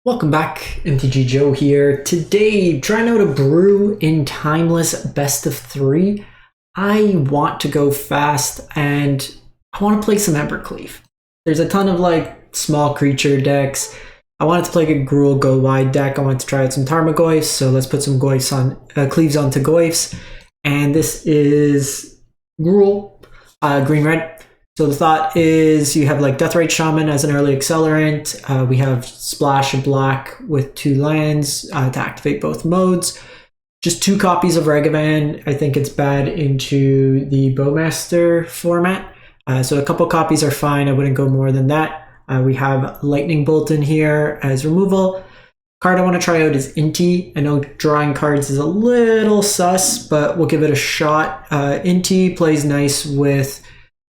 Welcome back, MTG Joe here. Today, trying out a brew in Timeless best of 3. I want to go fast and I want to play some Embercleave. There's a ton of small creature decks. I wanted to play a Gruul go wide deck. I want to try out some Tarmogoyfs, so let's put some Goyfs on Cleaves onto Goyfs. And this is Gruul, green-red. So the thought is you have Deathrite Shaman as an early accelerant. We have Splash of Black with 2 lands to activate both modes. Just 2 copies of Ragavan. I think it's bad into the Bowmaster format. So a couple copies are fine. I wouldn't go more than that. We have Lightning Bolt in here as removal. Card I want to try out is Inti. I know drawing cards is a little sus, but we'll give it a shot. Inti plays nice with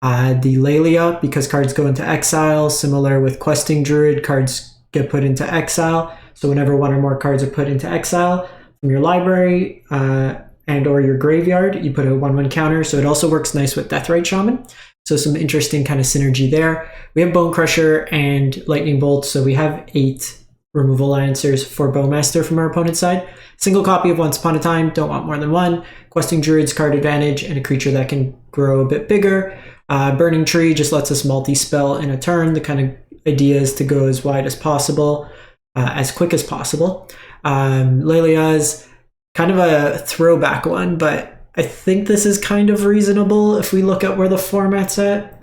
the Laelia because cards go into exile. Similar with Questing Druid, cards get put into exile. So whenever 1 or more cards are put into exile from your library and or your graveyard, you put a 1/1 counter. So it also works nice with Deathrite Shaman. So some interesting kind of synergy there. We have Bone Crusher and Lightning Bolt, so we have 8 removal answers for Bowmaster from our opponent's side. Single copy of Once Upon a Time, don't want more than 1. Questing Druid's card advantage, and a creature that can grow a bit bigger. Burning Tree just lets us multi-spell in a turn. The kind of idea is to go as wide as possible, as quick as possible. Laelia is kind of a throwback one, but I think this is kind of reasonable if we look at where the format's at.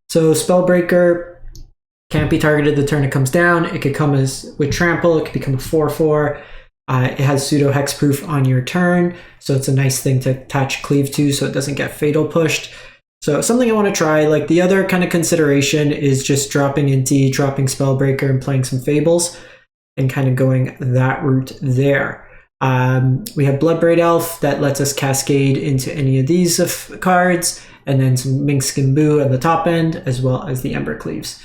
So Spellbreaker can't be targeted the turn it comes down. It could come as with Trample. It could become a 4/4. It has pseudo hexproof on your turn, so it's a nice thing to attach Cleave to so it doesn't get fatal pushed. So something I want to try. The other kind of consideration is just dropping Inti, dropping Spellbreaker, and playing some Fables, and kind of going that route there. We have Bloodbraid Elf that lets us cascade into any of these cards, and then some Minsc and Boo at the top end, as well as the Embercleaves.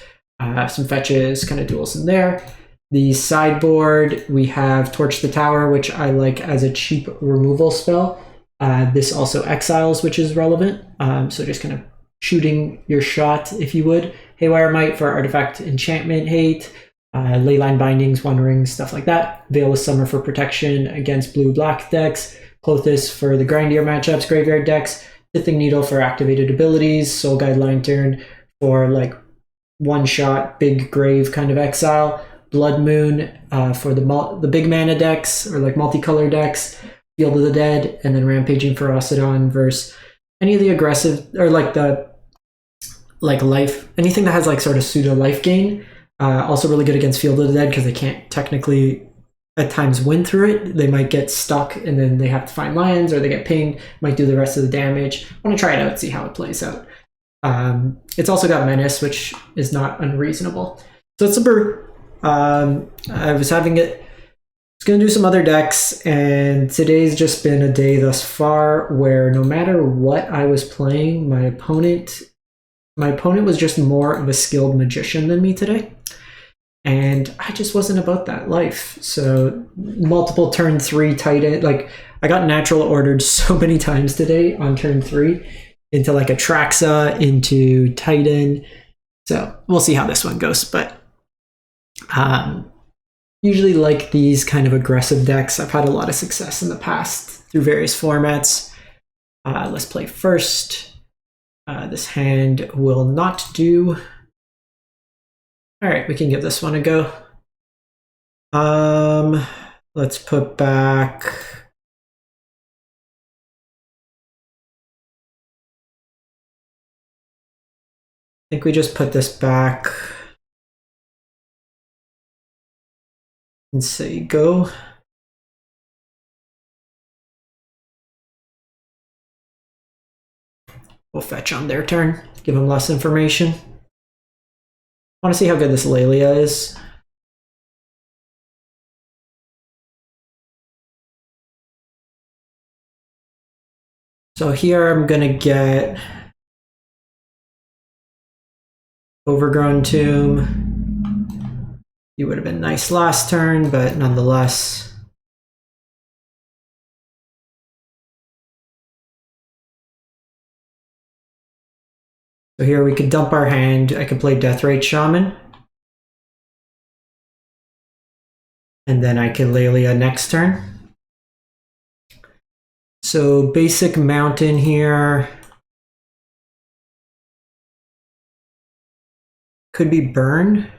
Some fetches, kind of duels in there. The sideboard, we have Torch the Tower, which I like as a cheap removal spell. This also exiles, which is relevant. So just kind of shooting your shot, if you would. Haywire Might for artifact enchantment hate. Leyline Bindings, One Ring, stuff like that. Veil of Summer for protection against blue-black decks. Clothis for the grindier matchups, graveyard decks. Pithing Needle for activated abilities. Soul Guide Lantern for one-shot, big grave kind of exile. Blood Moon for the big mana decks, or multicolor decks. Field of the Dead, and then Rampaging Ferocidon versus any of the aggressive, or the life, anything that has sort of pseudo life gain. Also really good against Field of the Dead because they can't technically at times win through it. They might get stuck and then they have to find lands, or they get pinged, might do the rest of the damage. I want to try it out, see how it plays out. It's also got Menace, which is not unreasonable. So it's a brew. I was having it. I was going to do some other decks, and today's just been a day thus far where no matter what I was playing, my opponent was just more of a skilled magician than me today. And I just wasn't about that life. So multiple turn 3 Titan, I got natural ordered so many times today on turn 3 into a Traxa, into Titan. So we'll see how this one goes, but usually these kind of aggressive decks. I've had a lot of success in the past through various formats. Let's play first. This hand will not do. All right, we can give this one a go. Let's put back. I think we just put this back and say go. We'll fetch on their turn, give them less information. I want to see how good this Laelia is. So here I'm gonna get Overgrown Tomb. You would have been nice last turn, but nonetheless. So here we could dump our hand. I could play Deathrite Shaman. and then I can Laelia next turn. So basic mountain here. Could be burn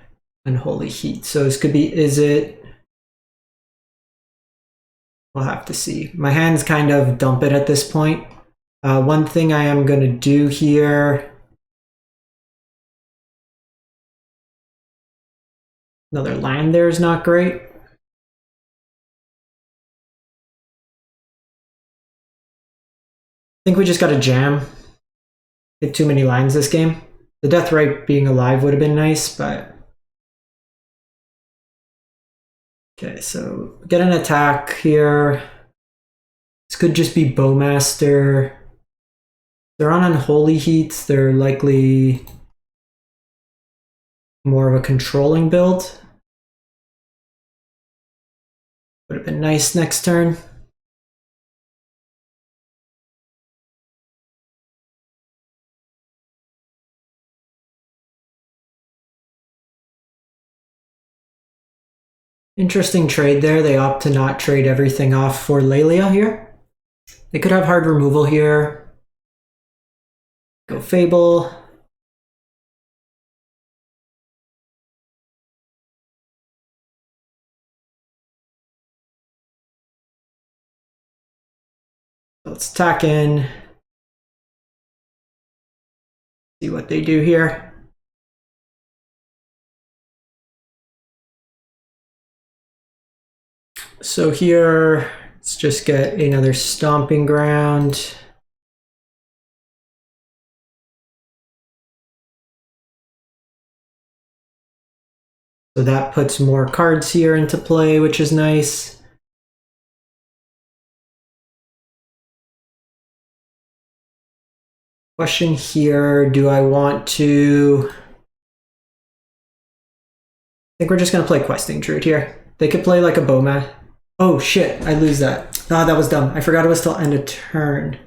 and holy heat. So this could be, is it? We'll have to see. My hands kind of dump it at this point. One thing I am going to do here. Another land there is not great. I think we just got to jam. Hit too many lines this game. The death right being alive would have been nice, but... Okay, so get an attack here. This could just be Bowmaster. They're on Unholy Heat. They're likely more of a controlling build. Would have been nice next turn. Interesting trade there. They opt to not trade everything off for Laelia here. They could have hard removal here. Go Fable. Let's attack in. See what they do here. So here, let's just get another Stomping Ground. So that puts more cards here into play, which is nice. Question here, do I want to... I think we're just going to play Questing Druid here. They could play like a Bowma. Oh shit, I lose that. Ah, that was dumb. I forgot it was till end of turn.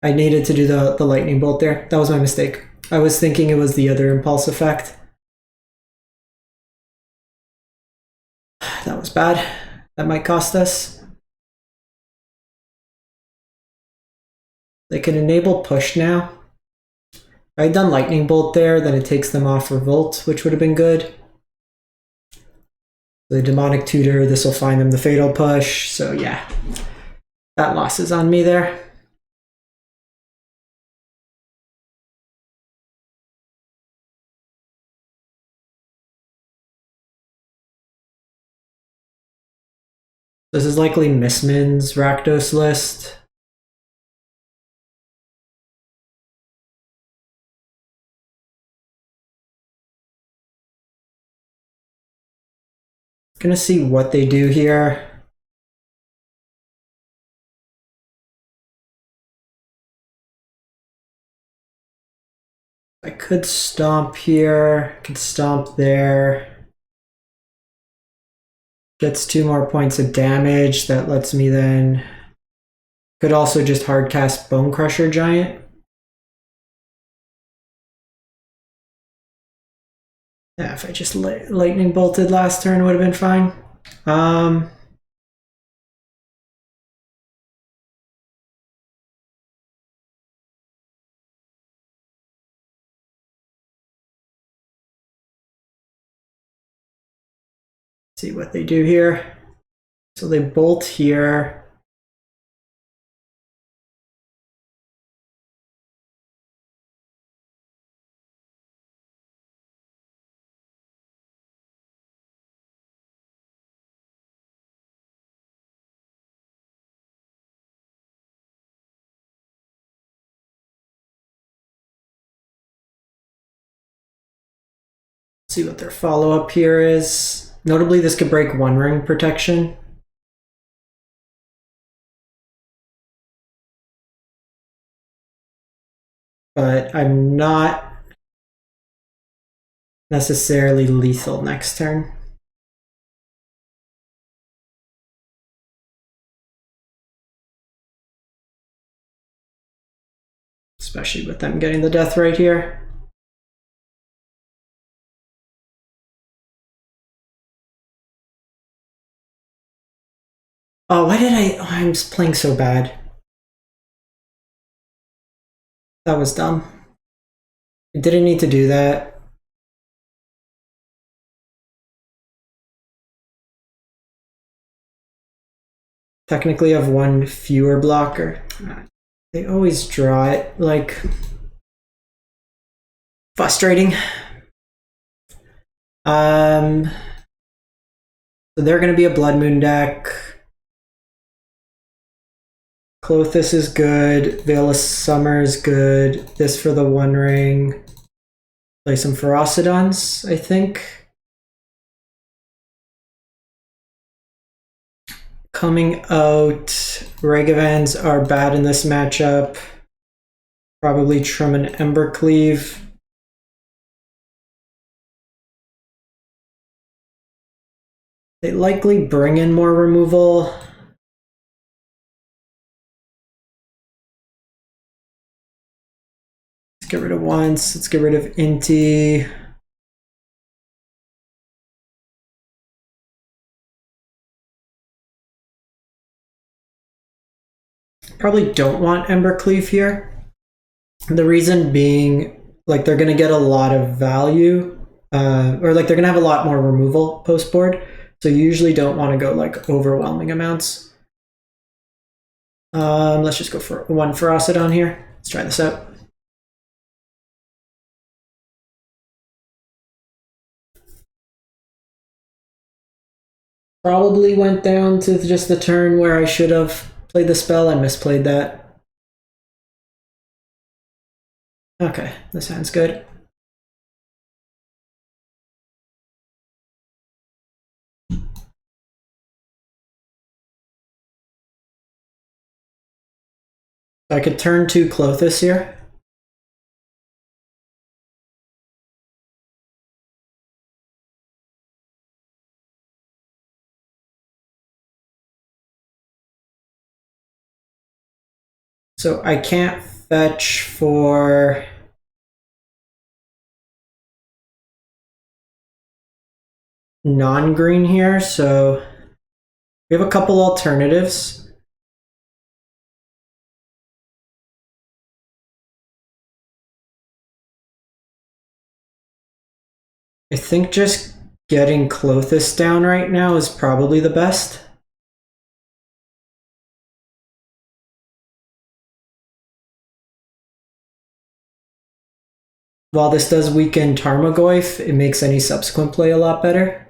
I needed to do the lightning bolt there. That was my mistake. I was thinking it was the other impulse effect. That was bad. That might cost us. They can enable push now. If I had done lightning bolt there, then it takes them off revolt, which would have been good. The demonic tutor, this will find them the fatal push. So yeah, that loss is on me there. This is likely Missman's Rakdos list. Gonna see what they do here. I could stomp here, could stomp there. Gets 2 more points of damage. That lets me then... Could also just hard cast Bone Crusher Giant. Yeah, if I just lightning bolted last turn, it would have been fine. See what they do here. So they bolt here. See what their follow-up here is. Notably, this could break One Ring protection. But I'm not necessarily lethal next turn. Especially with them getting the death right here. Oh, why did I'm playing so bad. That was dumb. I didn't need to do that. Technically, I have one fewer blocker. They always draw it, like, frustrating. So they're going to be a Blood Moon deck. Clothis is good. Veil of Summer is good. This for the One Ring. Play some Ferocidons, I think. Coming out, Regavans are bad in this matchup. Probably trim an Embercleave. They likely bring in more removal. Let's get rid of once. Let's get rid of Inti. Probably don't want Embercleave here. The reason being, like, they're going to get a lot of value, or like they're going to have a lot more removal post board. So you usually don't want to go like overwhelming amounts. Let's just go for one Ferocidon here. Let's try this out. Probably went down to just the turn where I should have played the spell. I misplayed that. Okay, this hand's good. I could turn to Clothis here. So I can't fetch for non-green here, so we have a couple alternatives. I think just getting Clothis down right now is probably the best. While this does weaken Tarmogoyf, it makes any subsequent play a lot better.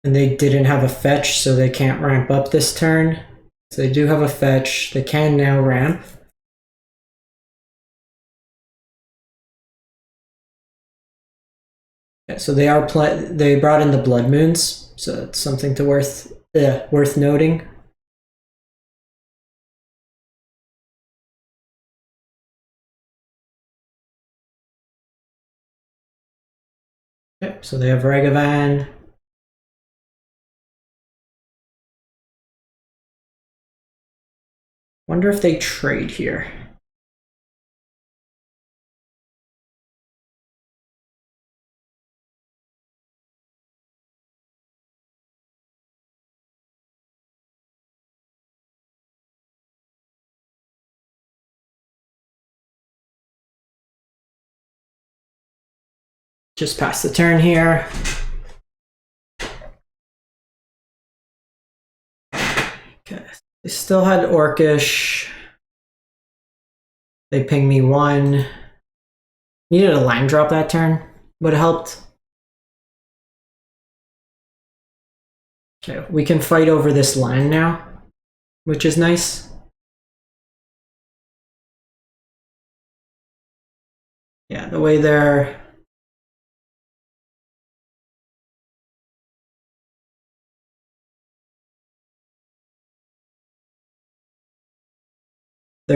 And they didn't have a fetch, so they can't ramp up this turn. So they do have a fetch. They can now ramp. Okay, so they brought in the Blood Moons, so it's something to worth noting. Okay, so they have Ragavan. Wonder if they trade here. Just pass the turn here. Okay, they still had Orcish. They pinged me one. Needed a land drop that turn. Would have helped. Okay, we can fight over this line now, which is nice. Yeah, the way they're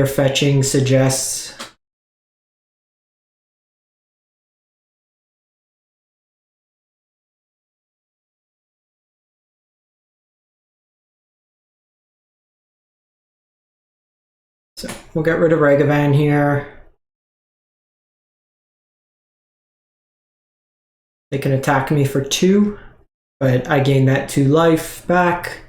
fetching suggests So we'll get rid of Ragavan here. They can attack me for 2, but I gain that 2 life back.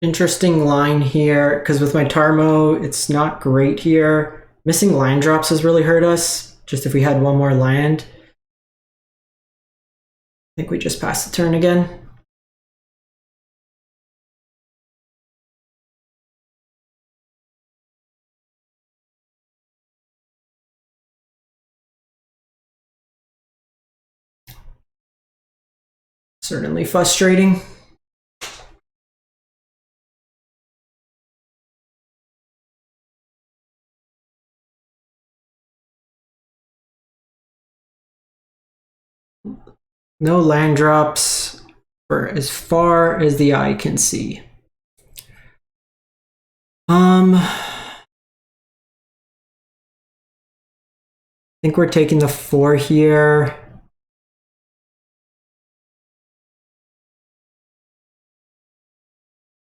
Interesting line here, because with my Tarmo, it's not great here. Missing land drops has really hurt us, just if we had one more land. I think we just passed the turn again. Certainly frustrating. No land drops for as far as the eye can see. I think we're taking the 4 here.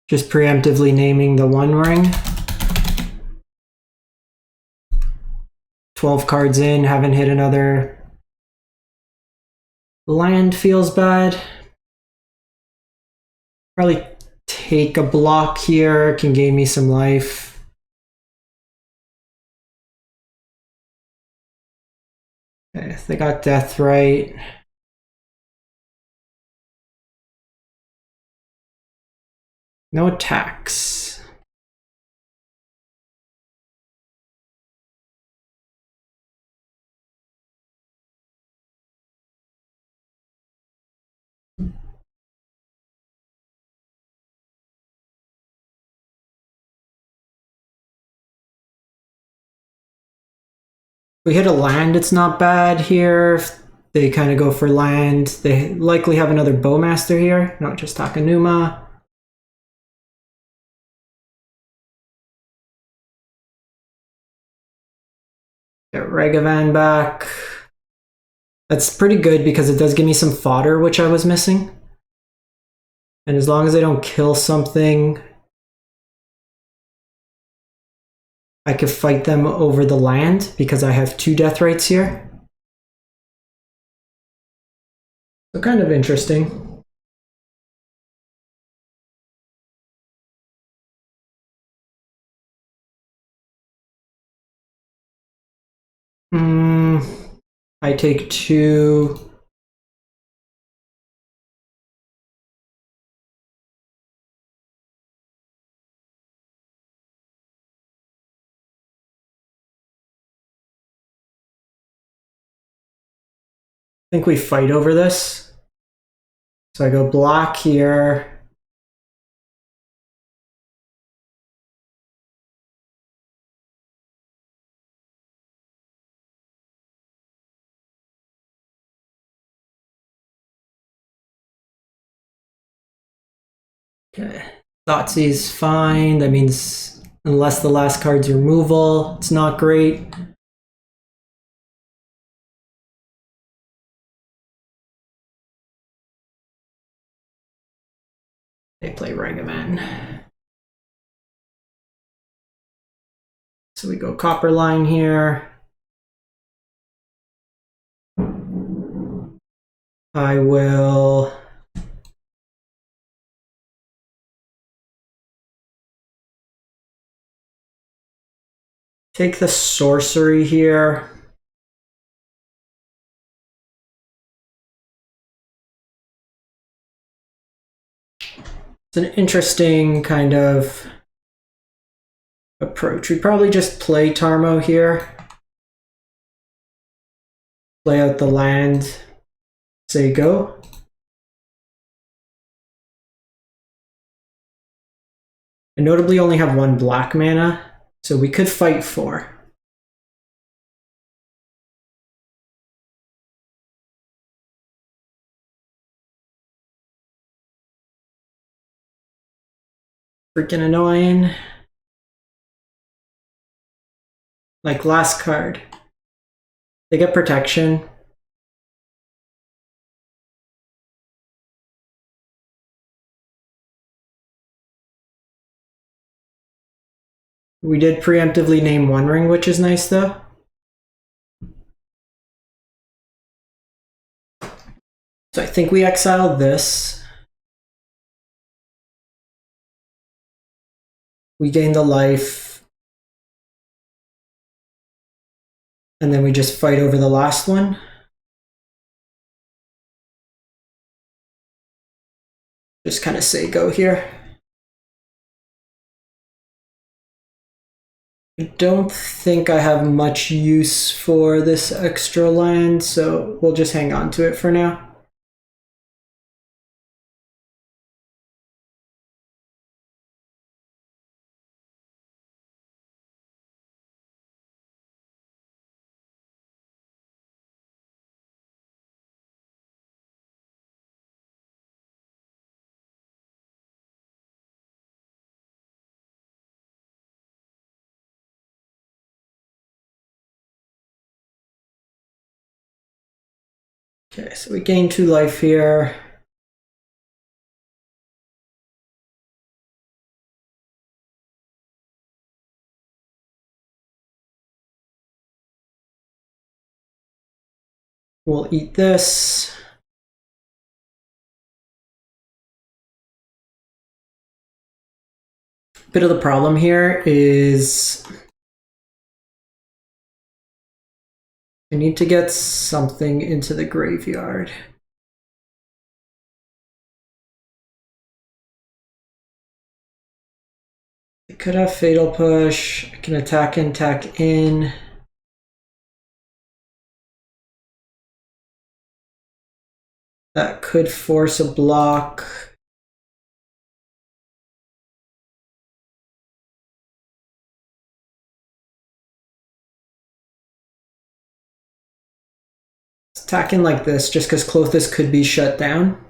Just preemptively naming the 1 ring. 12 cards in, haven't hit another land, feels bad. Probably take a block here, can gain me some life. Okay, they got death right. No attacks. We hit a land, it's not bad here. If they kind of go for land, they likely have another Bowmaster here, not just Takenuma. Get Ragavan back. That's pretty good because it does give me some fodder, which I was missing. And as long as they don't kill something, I could fight them over the land because I have 2 death rates here. So kind of interesting. I take 2. I think we fight over this. So I go block here. Okay. Thoughtseize fine. That means unless the last card's removal, it's not great. They play Ragavan. So we go Copper Line here. I will take the sorcery here. It's an interesting kind of approach. We'd probably just play Tarmo here. Play out the land. Say go. I notably only have 1 black mana, so we could fight 4. Freaking annoying. Like last card. They get protection. We did preemptively name One Ring, which is nice though. So I think we exiled this. We gain the life. And then we just fight over the last one. Just kind of say go here. I don't think I have much use for this extra land, so we'll just hang on to it for now. Okay, so we gain 2 life here. We'll eat this. Bit of the problem here is I need to get something into the graveyard. I could have Fatal Push. I can attack in. That could force a block. Attack in like this, just because Klothys could be shut down.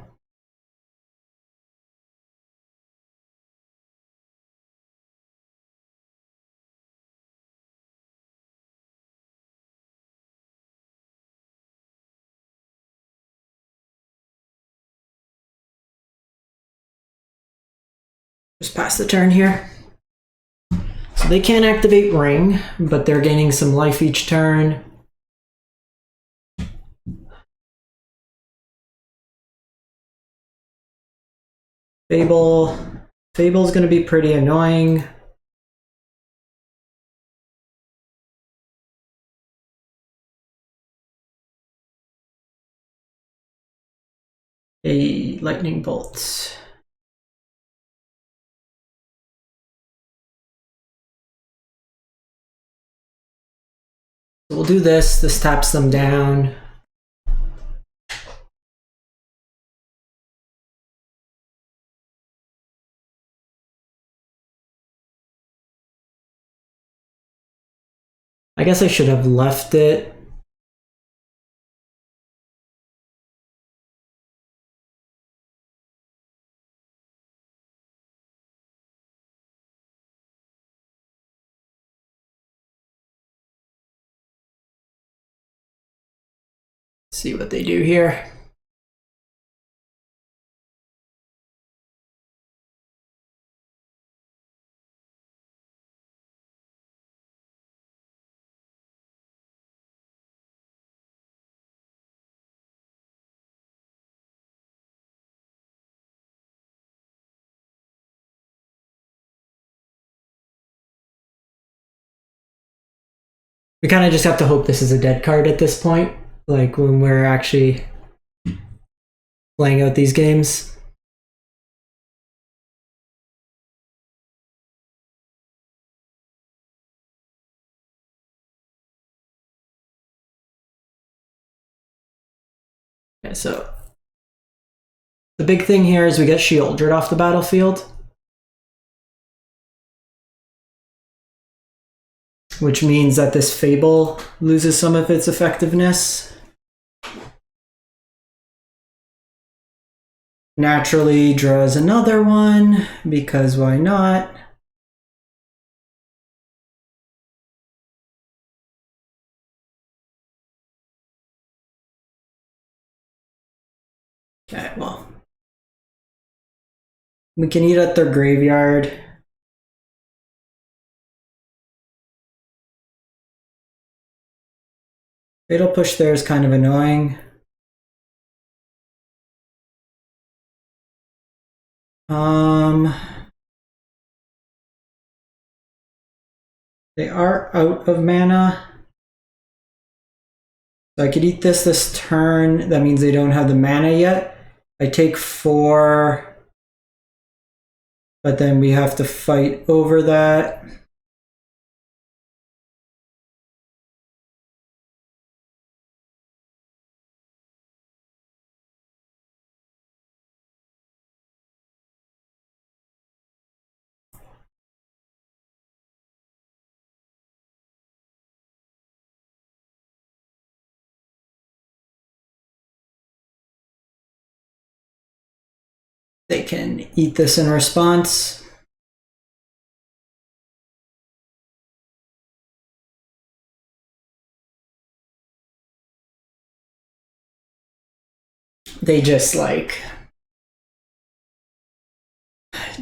Just pass the turn here. So they can't activate Ring, but they're gaining some life each turn. Fable. Fable's going to be pretty annoying. A lightning bolt. So we'll do this. This taps them down. I guess I should have left it. See what they do here. We kind of just have to hope this is a dead card at this point, like when we're actually playing out these games. Okay, so the big thing here is we get Sheoldred off the battlefield, which means that this Fable loses some of its effectiveness. Naturally draws another one, because why not? Okay, well. We can eat at their graveyard. Fatal Push there is kind of annoying. They are out of mana. So I could eat this turn. That means they don't have the mana yet. I take 4. But then we have to fight over that. They can eat this in response. They just like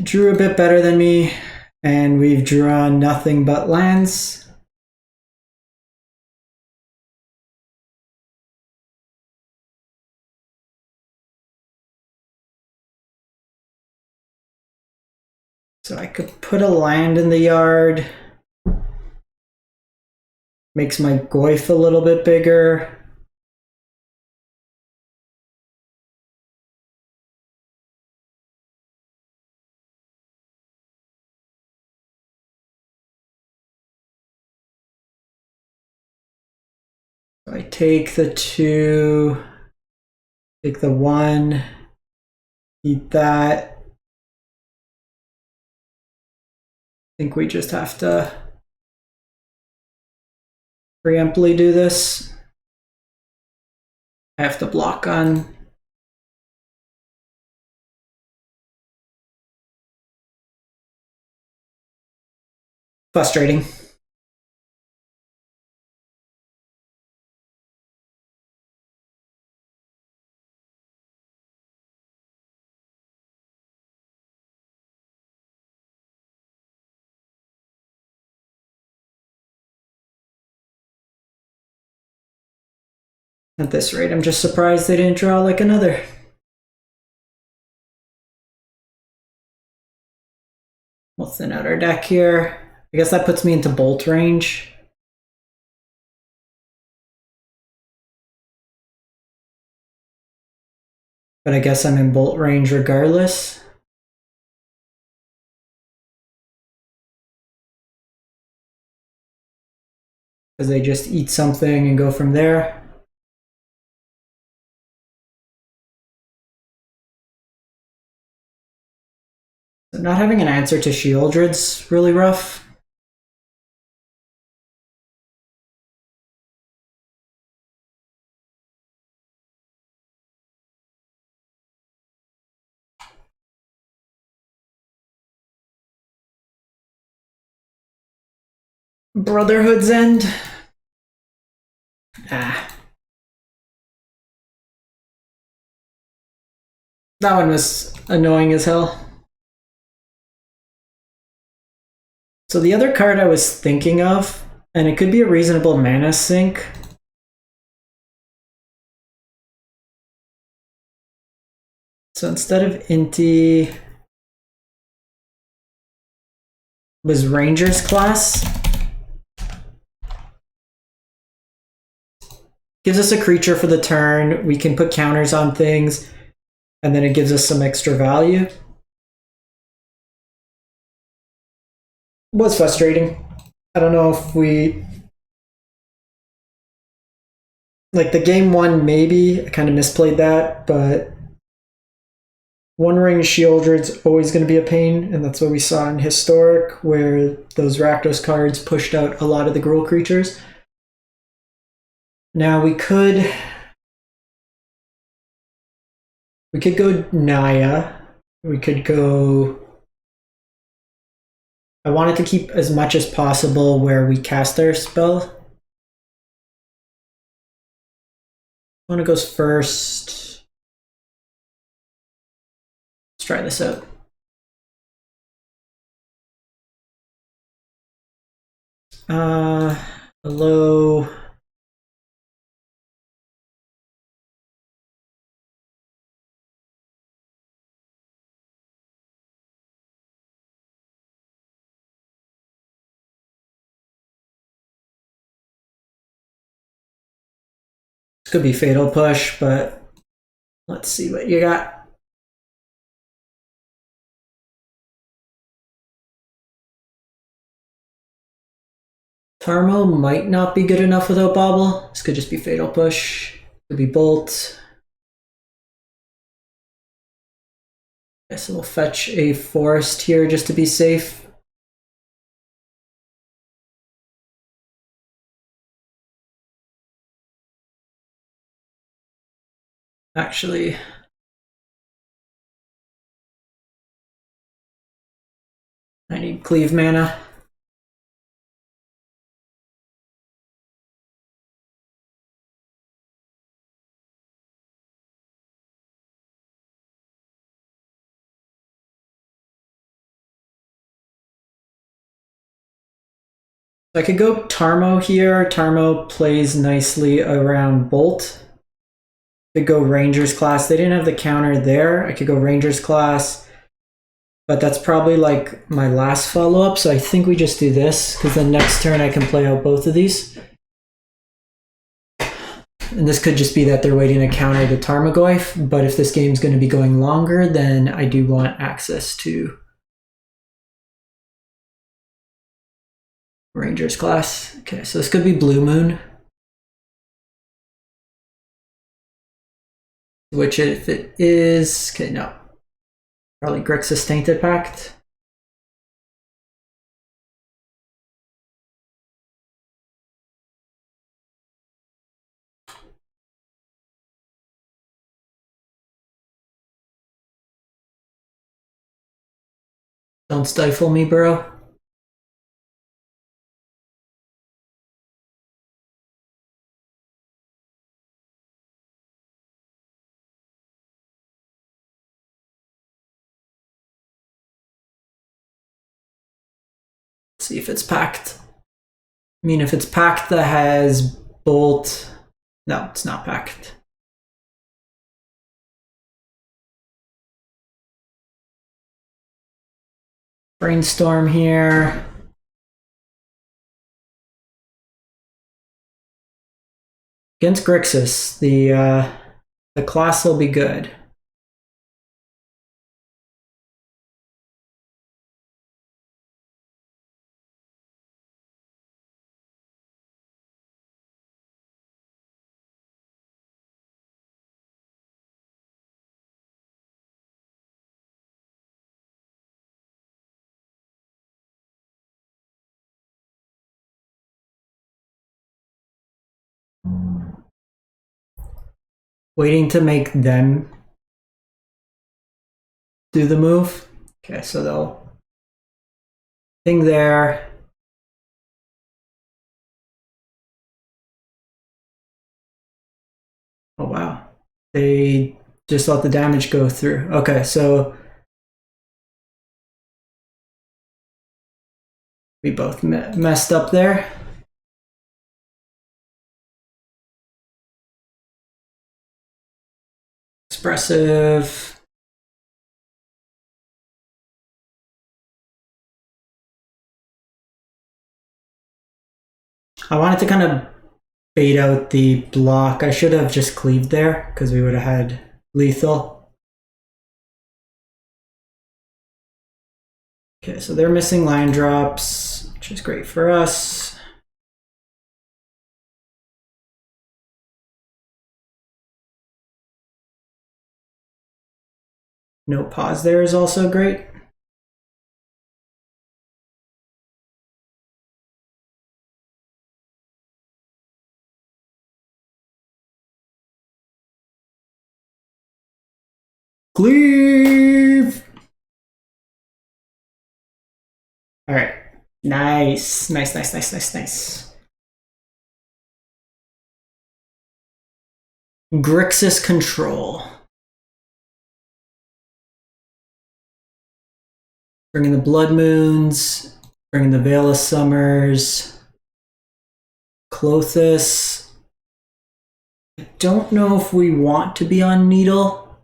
drew a bit better than me, and we've drawn nothing but lands. So I could put a land in the yard. Makes my Goyf a little bit bigger. So I take the 2, take the 1, eat that. I think we just have to preemptly do this. I have to block on. Frustrating. At this rate, I'm just surprised they didn't draw like another. We'll thin out our deck here. I guess that puts me into bolt range. But I guess I'm in bolt range regardless. Because they just eat something and go from there. So not having an answer to Shieldred's really rough. Brotherhood's End. That one was annoying as hell. So the other card I was thinking of, and it could be a reasonable mana sink. So instead of Inti, was Ranger's Class. Gives us a creature for the turn. We can put counters on things, and then it gives us some extra value. Was frustrating. I don't know if we like the game one, maybe I kind of misplayed that, but one ring Shieldred's always going to be a pain, and that's what we saw in Historic, where those Rakdos cards pushed out a lot of the Gruul creatures. Now we could go Naya. We could go. I wanted to keep as much as possible where we cast our spell. One goes first. try this out. Hello. This could be fatal push, but let's see what you got. Tarmo might not be good enough without Bobble. This could just be fatal push. Could be bolt. Guess we'll fetch a forest here just to be safe. Actually, I need cleave mana. I could go Tarmo here. Tarmo plays nicely around Bolt. Could go Rangers class. They didn't have the counter there. I could go Rangers class. But that's probably like my last follow-up, so I think we just do this, because then next turn I can play out both of these. And this could just be that they're waiting to counter the Tarmogoyf, but if this game's going to be going longer, then I do want access to Rangers class. Okay, so this could be Blue Moon. Which if it is, okay, no. Probably Grixis Tainted Pact. Don't stifle me, bro. See if it's packed. I mean, if it's packed that has Bolt, no, it's not packed. Brainstorm here. Against Grixis, the class will be good. Waiting to make them do the move. Okay, so they'll thing there. Oh wow. They just let the damage go through. Okay, so we both messed up there. Expressive. I wanted to kind of bait out the block. I should have just cleaved there because we would have had lethal. Okay, so they're missing line drops, which is great for us. No pause there is also great. Cleave! All right. Nice. Nice, nice, nice, nice, nice. Grixis control. Bringing the Blood Moons, bringing the Veil of Summers, Klothys. I don't know if we want to be on Needle.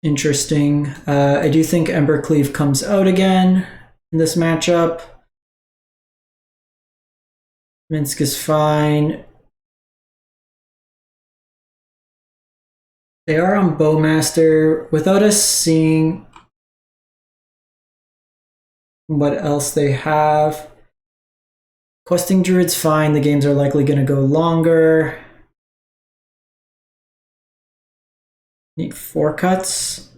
Interesting. I do think Embercleave comes out again in this matchup. Minsc is fine. They are on Bowmaster without us seeing what else they have. Questing Druid's fine. The games are likely going to go longer. Need 4 cuts.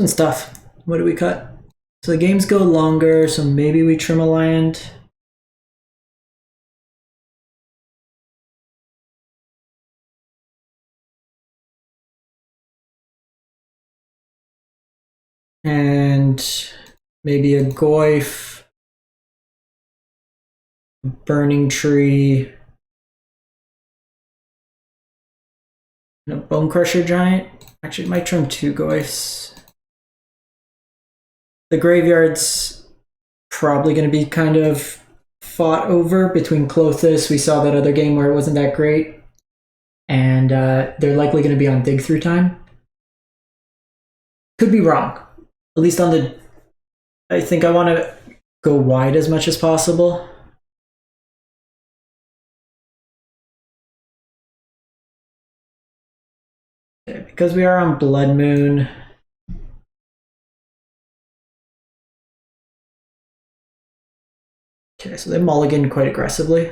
And stuff. What do we cut? So the games go longer, so maybe we trim a land. And maybe a Goyf, Burning Tree, and a Bone Crusher Giant. Actually, it might trim 2 Goyfs. The graveyard's probably going to be kind of fought over between Klothys. We saw that other game where it wasn't that great. And they're likely going to be on dig through time. Could be wrong. At least on the... I think I want to go wide as much as possible. Okay, because we are on Blood Moon... Okay, so they mulligan quite aggressively.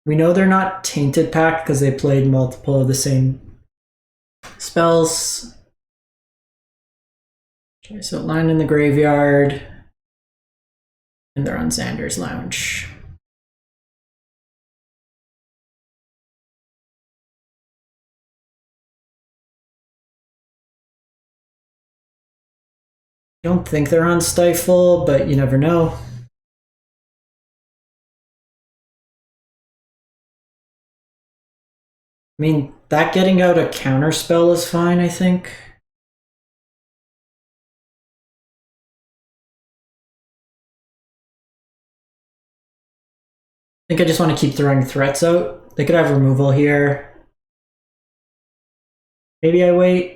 We know they're not Tainted Pact because they played multiple of the same spells. Okay, so land in the graveyard. And they're on Xander's Lounge. Don't think they're on Stifle, but you never know. I mean, that getting out a counter spell is fine, I think. I think I just want to keep throwing threats out. They could have removal here. Maybe I wait.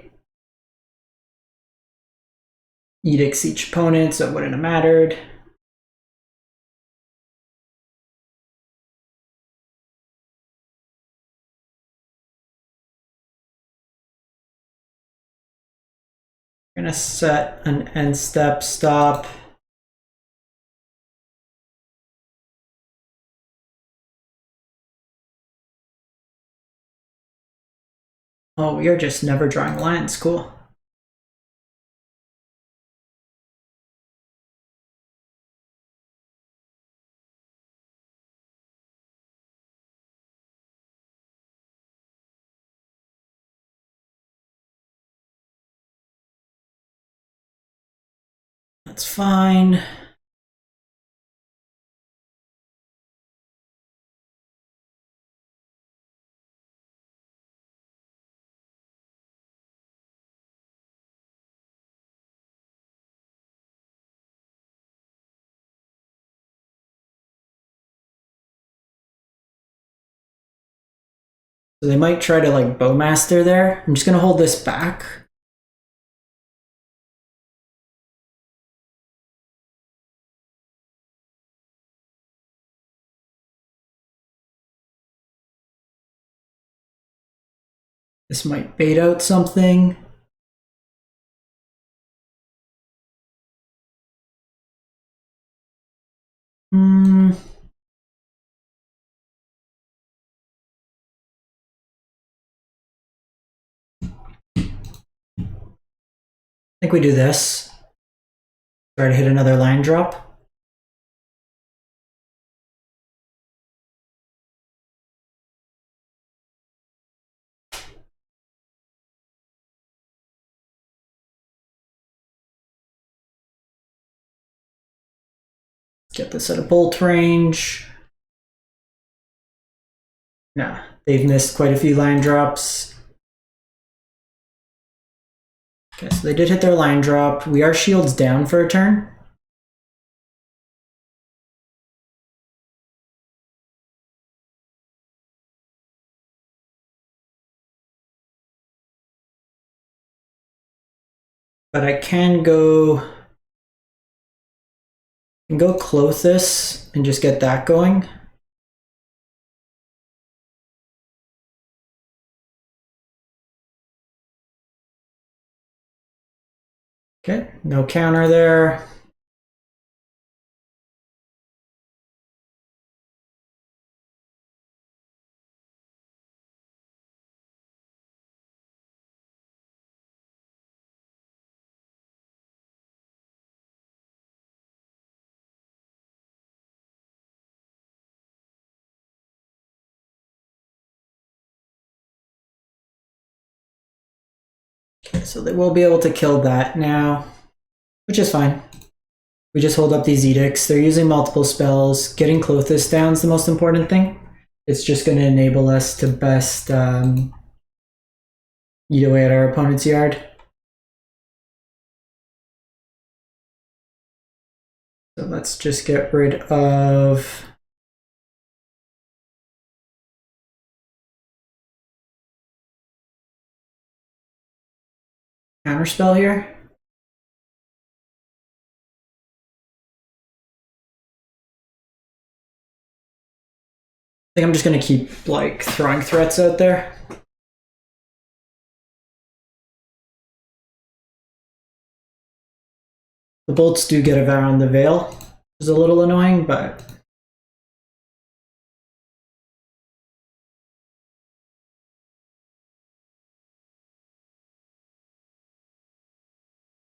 Edicts each opponent, so it wouldn't have mattered. I'm gonna set an end step stop. Oh, we are just never drawing lands. Cool. That's fine. So they might try to like Bowmaster there. I'm just gonna hold this back. This might bait out something. I think we do this. Try to hit another line drop. Get this at a bolt range. Nah, they've missed quite a few line drops. Okay, so they did hit their line drop. We are shields down for a turn. But I can go close this and just get that going. Okay, no counter there. Okay, so they will be able to kill that now, which is fine. We just hold up these edicts. They're using multiple spells. Getting Clothis down is the most important thing. It's just going to enable us to best eat away at our opponent's yard. So let's just get rid of counterspell here. I think I'm just going to keep like throwing threats out there. The bolts do get around the veil, which is a little annoying, but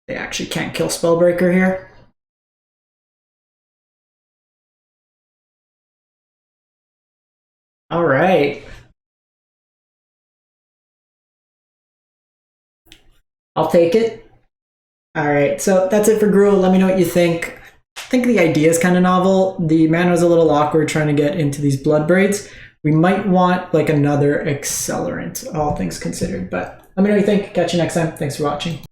they actually can't kill Spellbreaker here. All right. I'll take it. All right, so that's it for Gruul. Let me know what you think. I think the idea is kind of novel. The mana was a little awkward trying to get into these Bloodbraids. We might want like another accelerant, all things considered, but let me know what you think. Catch you next time. Thanks for watching.